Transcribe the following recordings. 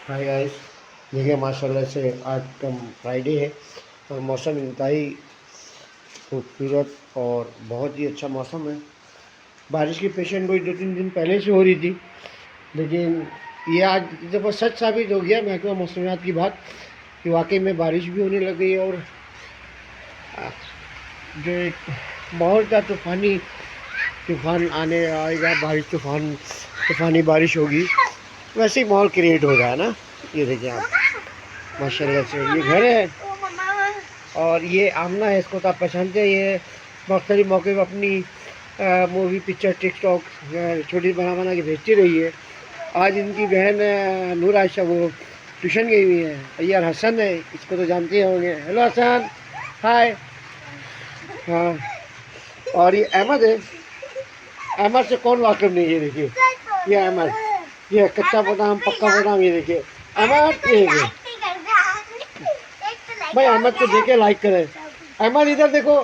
Hi guys, देखिए माशाल्लाह से आज का फ्राइडे है और मौसम इंतहाई खूबसूरत और बहुत ही अच्छा मौसम है। बारिश की पेशेंट गोई 2-3 दिन पहले से हो रही थी, लेकिन ये आज इस दफ़ा सच साबित हो गया महकमा मौसमियात की बात कि वाकई में बारिश भी होने लग गई है। और जो एक माहौल का तूफ़ान आने आएगा, तूफ़ानी बारिश होगी, वैसे ही माहौल क्रिएट हो रहा है ना। ये देखिए आप माशाल्लाह से, ये घर है और ये आमना है, इसको तो आप पहचानते हैं। ये मुख्तलिफ मौके पर अपनी मूवी पिक्चर टिकटॉक छोटी बना बना के भेजती रही है। आज इनकी बहन नूर आयशा वो ट्यूशन गई हुई है। अय्यर हसन है, इसको तो जानते होंगे। हेलो हसन, हाय। हाँ, और ये अहमद है। अहमद से कौन वाकिफ नहीं है। ये देखिए, ये अहमद, ये कच्चा बादाम पक्का बादाम। ये देखिए अहमद, ये देखिए भाई, अहमद को देखे लाइक करें। अहमद इधर देखो,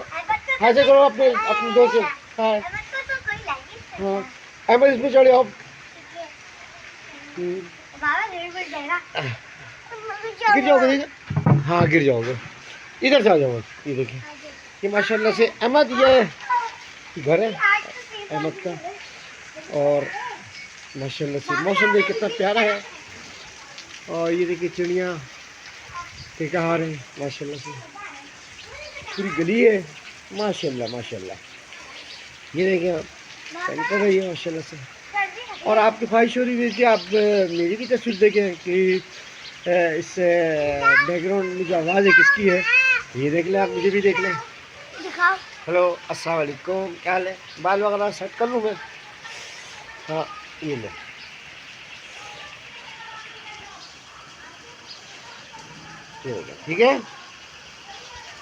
हाजिर करो अपने अपने दोस्त से। हाँ हाँ, अहमद इसमें चढ़े आप। गिर जाओगे, हाँ गिर जाओगे। इधर से आ जाओ। ये देखिए, ये माशाल्लाह से अहमद, ये घर है अहमद का। और माशाल्लाह से मौसम देखिए कितना प्यारा है। और ये देखिए चिड़िया के कहाँ रहे माशाल्लाह से, पूरी गली है माशाल्लाह माशाल्लाह। ये देखिए कर रही है माशाल्लाह से। और आपकी ख्वाहिश हो रही थी आप मेरी भी तस्वीर देखें कि इस बैकग्राउंड में जो आवाज़ है किसकी है। ये देख लें आप, मुझे भी देख लें। हेलो अस्सलाम वालेकुम, क्या हाल है? बाल वगैरह सेट कर लूँ मैं? हाँ, ये ले, ठीक है।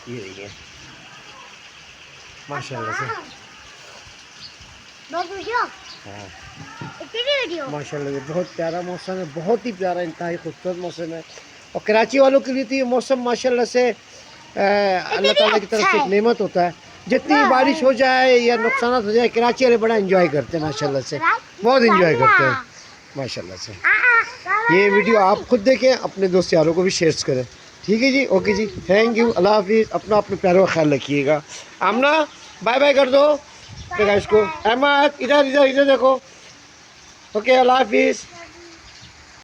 ये देखिए माशाल्लाह से, हाँ माशाल्लाह से बहुत प्यारा मौसम है, बहुत ही प्यारा, इंतहाई खूबसूरत मौसम है। और कराची वालों के लिए तो ये मौसम माशाल्लाह से अल्लाह ताला की तरफ से एक नेमत होता है। जितनी बारिश हो जाए या नुकसान हो जाए, कराची वाले बड़ा एंजॉय करते हैं माशाल्लाह से, बहुत एंजॉय करते हैं माशाल्लाह से। ये वीडियो आप खुद देखें, अपने दोस्त यारों को भी शेयर करें। ठीक है जी, ओके जी, थैंक यू, अल्लाह हाफिज़। अपना अपने प्यारों का ख्याल रखिएगा। आमना बाय बाय कर दो इसको। अहमद इधर इधर इधर देखो। ओके, अल्लाह हाफिज़।